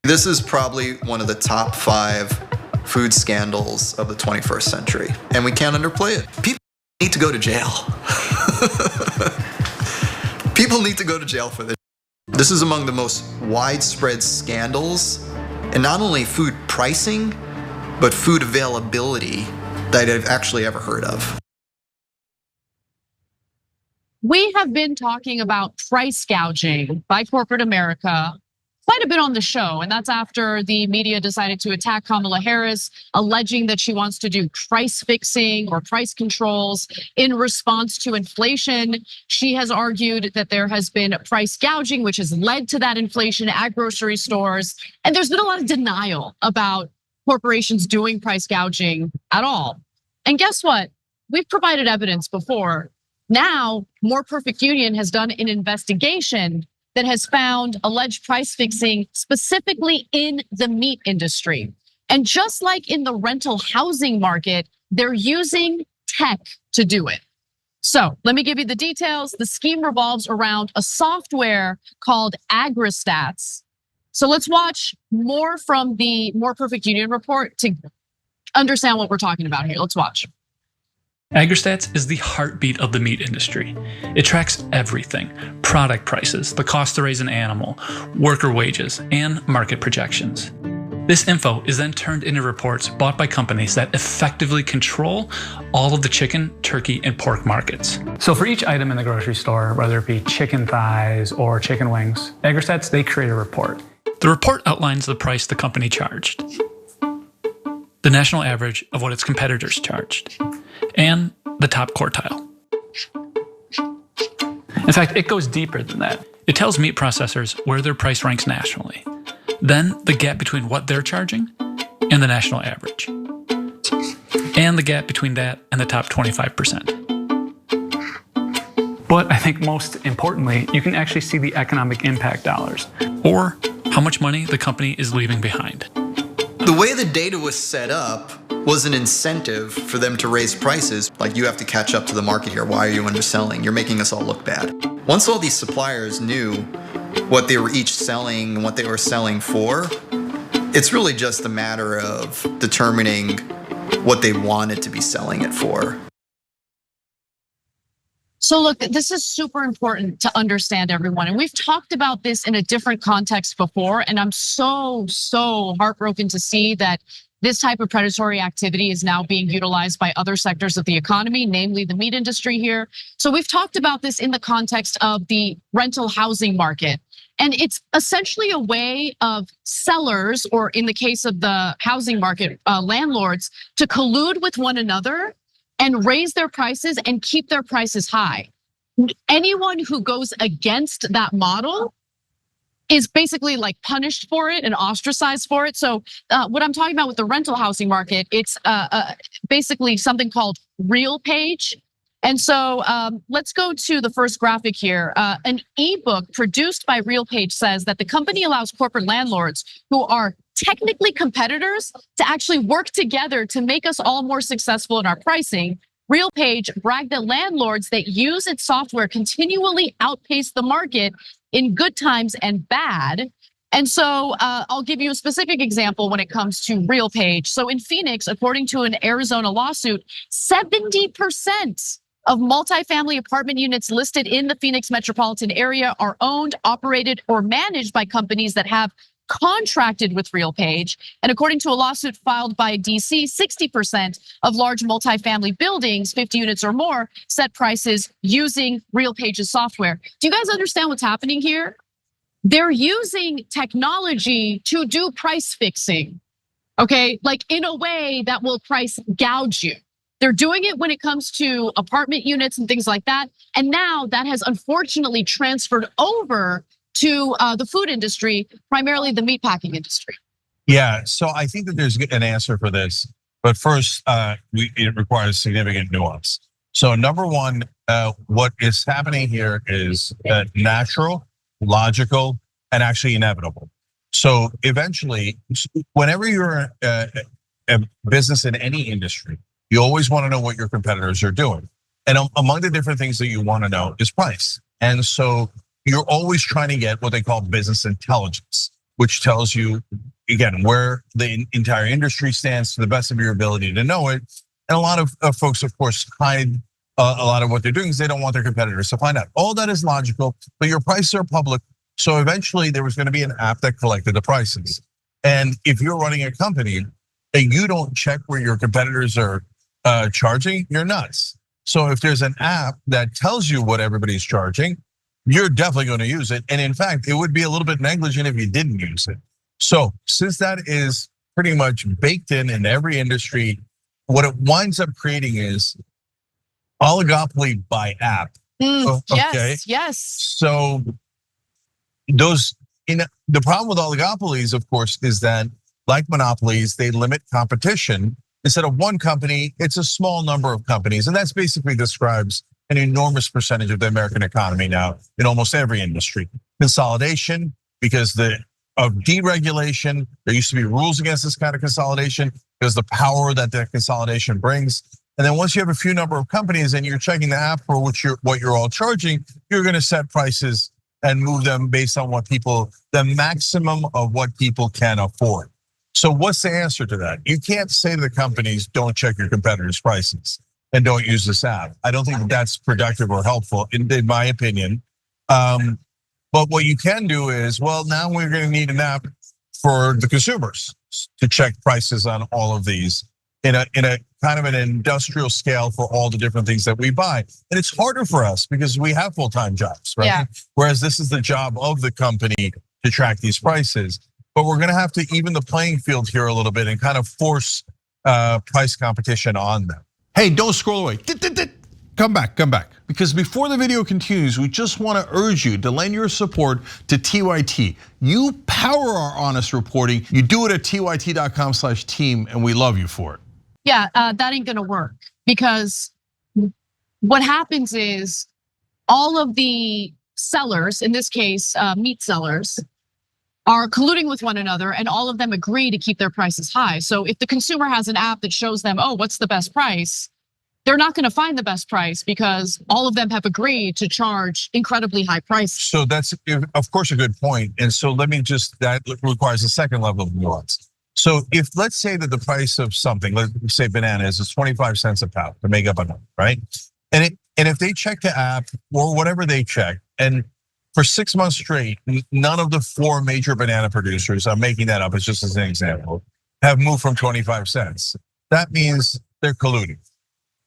This is probably one of the top 5 food scandals of the 21st century, and we can't underplay it. People need to go to jail. People need to go to jail for this. This is among the most widespread scandals in not only food pricing, but food availability that I've actually ever heard of. We have been talking about price gouging by corporate America quite a bit on the show, and that's after the media decided to attack Kamala Harris, alleging that she wants to do price fixing or price controls in response to inflation. She has argued that there has been price gouging, which has led to that inflation at grocery stores. And there's been a lot of denial about corporations doing price gouging at all. And guess what? We've provided evidence before. Now, More Perfect Union has done an investigation that has found alleged price fixing specifically in the meat industry. And just like in the rental housing market, they're using tech to do it. So let me give you the details. The scheme revolves around a software called Agri Stats. So let's watch more from the More Perfect Union report to understand what we're talking about here. Let's watch. Agri Stats is the heartbeat of the meat industry. It tracks everything: product prices, the cost to raise an animal, worker wages, and market projections. This info is then turned into reports bought by companies that effectively control all of the chicken, turkey, and pork markets. So for each item in the grocery store, whether it be chicken thighs or chicken wings, Agri Stats, they create a report. The report outlines the price the company charged, the national average of what its competitors charged, and the top quartile. In fact, it goes deeper than that. It tells meat processors where their price ranks nationally, then the gap between what they're charging and the national average, and the gap between that and the top 25%. But I think most importantly, you can actually see the economic impact dollars, or how much money the company is leaving behind. The way the data was set up was an incentive for them to raise prices. Like, you have to catch up to the market here. Why are you underselling? You're making us all look bad. Once all these suppliers knew what they were each selling and what they were selling for, it's really just a matter of determining what they wanted to be selling it for. So look, this is super important to understand, everyone. And we've talked about this in a different context before. And I'm so heartbroken to see that this type of predatory activity is now being utilized by other sectors of the economy, namely the meat industry here. So we've talked about this in the context of the rental housing market. And it's essentially a way of sellers, or in the case of the housing market, landlords, to collude with one another and raise their prices and keep their prices high. Anyone who goes against that model is basically like punished for it and ostracized for it. So what I'm talking about with the rental housing market, it's basically something called RealPage. And so let's go to the first graphic here. An ebook produced by RealPage says that the company allows corporate landlords who are technically competitors to actually work together to make us all more successful in our pricing. RealPage bragged that landlords that use its software continually outpace the market in good times and bad. And so I'll give you a specific example when it comes to RealPage. So in Phoenix, according to an Arizona lawsuit, 70% of multifamily apartment units listed in the Phoenix metropolitan area are owned, operated, or managed by companies that have contracted with RealPage. And according to a lawsuit filed by DC, 60% of large multifamily buildings, 50 units or more, set prices using RealPage's software. Do you guys understand what's happening here? They're using technology to do price fixing, okay? Like in a way that will price gouge you. They're doing it when it comes to apartment units and things like that. And now that has unfortunately transferred over to the food industry, primarily the meatpacking industry. Yeah, so I think that there's an answer for this. But first, it requires significant nuance. So number one, what is happening here is natural, logical, and actually inevitable. So eventually, whenever you're a business in any industry, you always want to know what your competitors are doing. And among the different things that you want to know is price. And so you're always trying to get what they call business intelligence. which tells you, again, where the entire industry stands to the best of your ability to know it. And a lot of folks, of course, hide a lot of what they're doing because they don't want their competitors to find out. All that is logical, but your prices are public. So eventually there was going to be an app that collected the prices. And if you're running a company and you don't check where your competitors are charging, you're nuts. So if there's an app that tells you what everybody's charging, you're definitely going to use it. And in fact, it would be a little bit negligent if you didn't use it. So since that is pretty much baked in every industry, what it winds up creating is oligopoly by app. Okay. Yes. So the problem with oligopolies, of course, is that like monopolies, they limit competition. Instead of one company, it's a small number of companies. And that's basically describes an enormous percentage of the American economy now in almost every industry. Consolidation, because of deregulation, there used to be rules against this kind of consolidation because the power that consolidation brings. And then once you have a few number of companies and you're checking the app for what you're all charging, you're gonna set prices and move them based on the maximum of what people can afford. So what's the answer to that? You can't say to the companies, don't check your competitors' prices and don't use this app. I don't think that's productive or helpful in my opinion. But what you can do is, well, now we're gonna need an app for the consumers to check prices on all of these in a kind of an industrial scale for all the different things that we buy. And it's harder for us because we have full-time jobs, right? Yeah. Whereas this is the job of the company to track these prices. But we're gonna have to even the playing field here a little bit and kind of force price competition on them. Hey, don't scroll away. Come back. Because before the video continues, we just want to urge you to lend your support to TYT. You power our honest reporting. You do it at tyt.com/team, and we love you for it. Yeah, that ain't gonna work because what happens is all of the sellers, in this case, meat sellers, are colluding with one another and all of them agree to keep their prices high. So if the consumer has an app that shows them, oh, what's the best price? They're not gonna find the best price because all of them have agreed to charge incredibly high prices. So that's, of course, a good point. And so that requires a second level of nuance. So if let's say that the price of something, let's say bananas is 25 cents a pound to make up a number, right? And if they check the app or whatever they check, and for 6 months straight, none of the 4 major banana producers, I'm making that up, it's just as an example, have moved from 25 cents. That means they're colluding.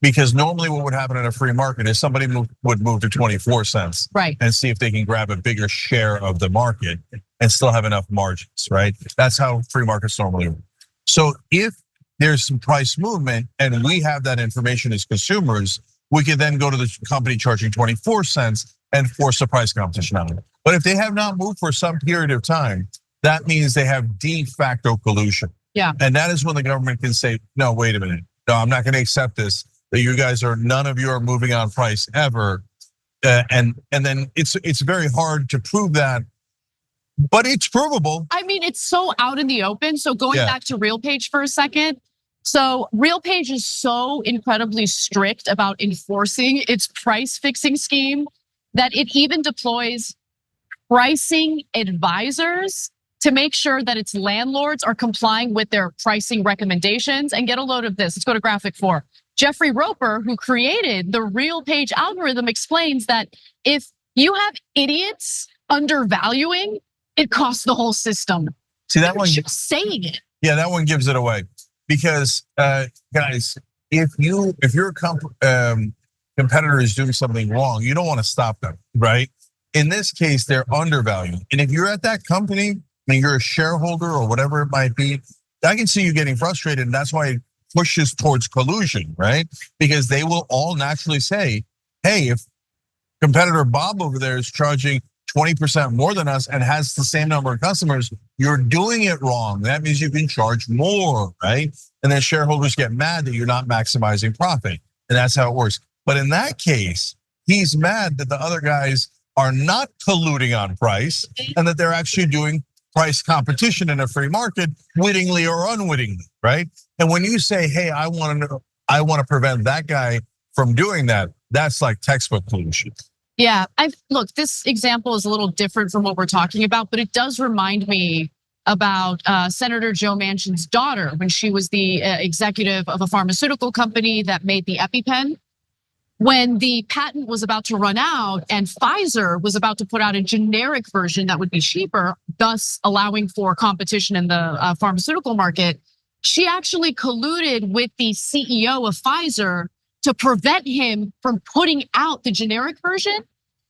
Because normally what would happen in a free market is somebody would move to 24 cents, right, and see if they can grab a bigger share of the market and still have enough margins, right? That's how free markets normally work. So if there's some price movement and we have that information as consumers, we can then go to the company charging 24 cents and force a price competition on it. But if they have not moved for some period of time, that means they have de facto collusion. Yeah. And that is when the government can say, no, wait a minute. No, I'm not gonna accept this. That none of you are moving on price ever. And then it's very hard to prove that, but it's provable. I mean, it's so out in the open. So going back to RealPage for a second. So RealPage is so incredibly strict about enforcing its price fixing scheme that it even deploys pricing advisors to make sure that its landlords are complying with their pricing recommendations. And get a load of this. Let's go to graphic 4. Jeffrey Roper, who created the RealPage algorithm, explains that if you have idiots undervaluing, it costs the whole system. See, that one, just saying it. Yeah, that one gives it away. Because guys, if your competitor is doing something wrong, you don't want to stop them, right? In this case, they're undervaluing. And if you're at that company and you're a shareholder or whatever it might be, I can see you getting frustrated, and that's why it pushes towards collusion, right? Because they will all naturally say, hey, if competitor Bob over there is charging 20% more than us and has the same number of customers, you're doing it wrong. That means you can charge more, right? And then shareholders get mad that you're not maximizing profit. And that's how it works. But in that case, he's mad that the other guys are not colluding on price and that they're actually doing price competition in a free market, wittingly or unwittingly, right? And when you say, hey, I want to prevent that guy from doing that, that's like textbook collusion. Yeah, look, this example is a little different from what we're talking about, but it does remind me about Senator Joe Manchin's daughter when she was the executive of a pharmaceutical company that made the EpiPen. When the patent was about to run out and Pfizer was about to put out a generic version that would be cheaper, thus allowing for competition in the pharmaceutical market, she actually colluded with the CEO of Pfizer to prevent him from putting out the generic version.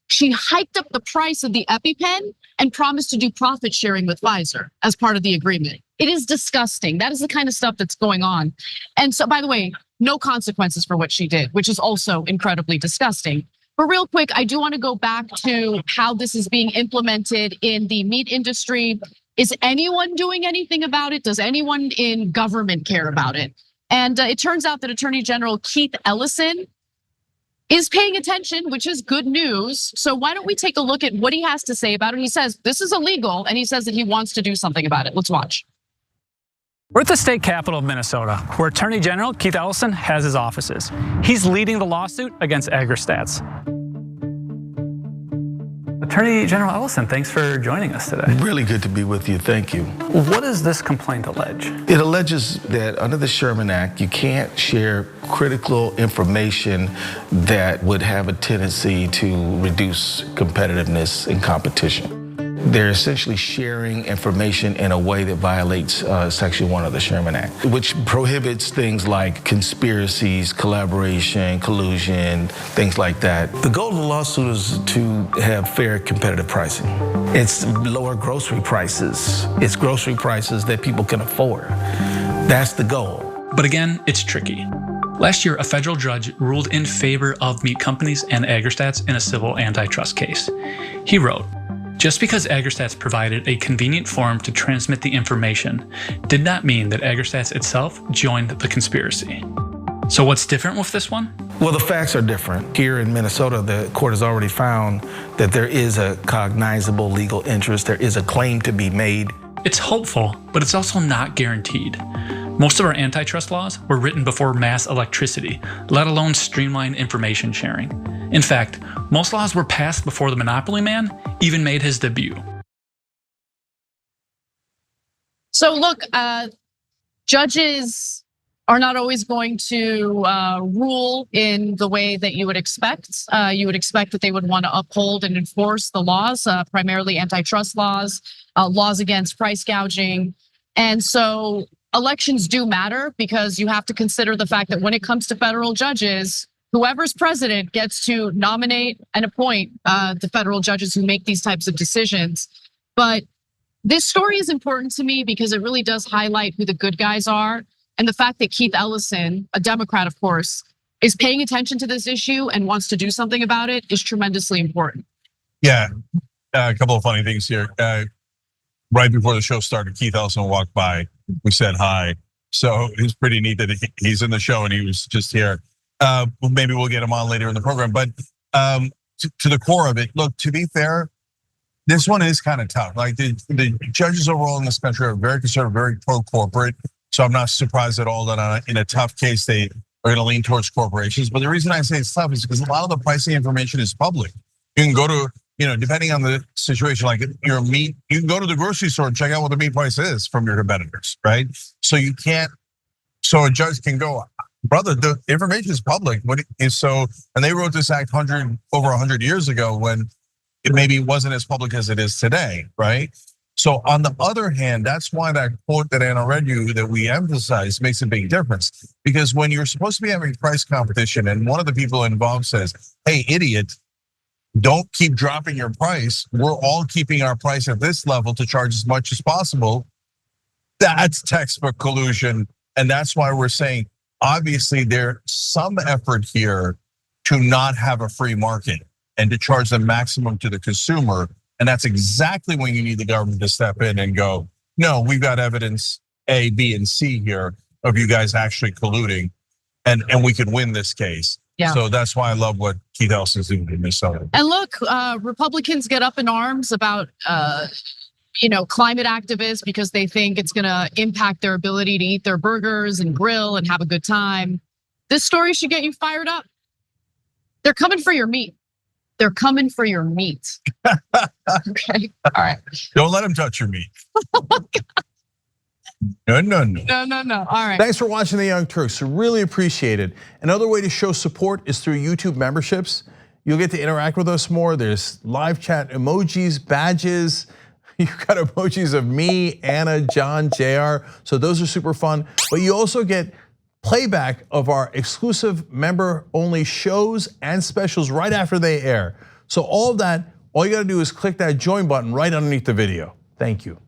She hiked up the price of the EpiPen and promised to do profit sharing with Pfizer as part of the agreement. It is disgusting. That is the kind of stuff that's going on. And so, by the way, no consequences for what she did, which is also incredibly disgusting. But real quick, I do want to go back to how this is being implemented in the meat industry. Is anyone doing anything about it? Does anyone in government care about it? And it turns out that Attorney General Keith Ellison is paying attention, which is good news. So why don't we take a look at what he has to say about it? He says this is illegal, and he says that he wants to do something about it. Let's watch. We're at the state capital of Minnesota, where Attorney General Keith Ellison has his offices. He's leading the lawsuit against Agri Stats. Attorney General Ellison, thanks for joining us today. Really good to be with you, thank you. What does this complaint allege? It alleges that under the Sherman Act, you can't share critical information that would have a tendency to reduce competitiveness and competition. They're essentially sharing information in a way that violates Section 1 of the Sherman Act, which prohibits things like conspiracies, collaboration, collusion, things like that. The goal of the lawsuit is to have fair competitive pricing. It's lower grocery prices. It's grocery prices that people can afford. That's the goal. But again, it's tricky. Last year, a federal judge ruled in favor of meat companies and Agri Stats in a civil antitrust case. He wrote, just because Agri Stats provided a convenient forum to transmit the information did not mean that Agri Stats itself joined the conspiracy. So what's different with this one? Well, the facts are different. Here in Minnesota, the court has already found that there is a cognizable legal interest. There is a claim to be made. It's hopeful, but it's also not guaranteed. Most of our antitrust laws were written before mass electricity, let alone streamlined information sharing. In fact, most laws were passed before the monopoly man even made his debut. So look, judges are not always going to rule in the way that you would expect. You would expect that they would want to uphold and enforce the laws, primarily antitrust laws, laws against price gouging. And so elections do matter because you have to consider the fact that when it comes to federal judges, whoever's president gets to nominate and appoint the federal judges who make these types of decisions. But this story is important to me because it really does highlight who the good guys are. And the fact that Keith Ellison, a Democrat, of course, is paying attention to this issue and wants to do something about it is tremendously important. Yeah, a couple of funny things here. Right before the show started, Keith Ellison walked by. We said hi. So it's pretty neat that he's in the show and he was just here. Maybe we'll get him on later in the program. But to the core of it, look, to be fair, this one is kind of tough. Like the judges overall in this country are very conservative, very pro-corporate. So I'm not surprised at all that in a tough case, they are gonna lean towards corporations. But the reason I say it's tough is because a lot of the pricing information is public. You can go to, depending on the situation, like your meat, you can go to the grocery store and check out what the meat price is from your competitors, right? So you can't, so a judge can go, brother, the information is public. And they wrote this act over 100 years ago when it maybe wasn't as public as it is today, right? So on the other hand, that's why that quote that Anna read you that we emphasize makes a big difference. Because when you're supposed to be having price competition and one of the people involved says, hey, idiot, don't keep dropping your price. We're all keeping our price at this level to charge as much as possible. That's textbook collusion. And that's why we're saying, obviously, there's some effort here to not have a free market and to charge the maximum to the consumer. And that's exactly when you need the government to step in and go, no, we've got evidence A, B, and C here of you guys actually colluding, and we could win this case. Yeah. So that's why I love what Keith Ellison's doing in Minnesota. And look, Republicans get up in arms about climate activists because they think it's gonna impact their ability to eat their burgers and grill and have a good time. This story should get you fired up. They're coming for your meat. They're coming for your meat. Okay, all right. Don't let them touch your meat. No. No. All right. Thanks for watching The Young Turks. Really appreciate it. Another way to show support is through YouTube memberships. You'll get to interact with us more. There's live chat emojis, badges. You've got emojis of me, Anna, John, JR. So those are super fun. But you also get playback of our exclusive member-only shows and specials right after they air. So all of that, all you gotta do is click that join button right underneath the video. Thank you.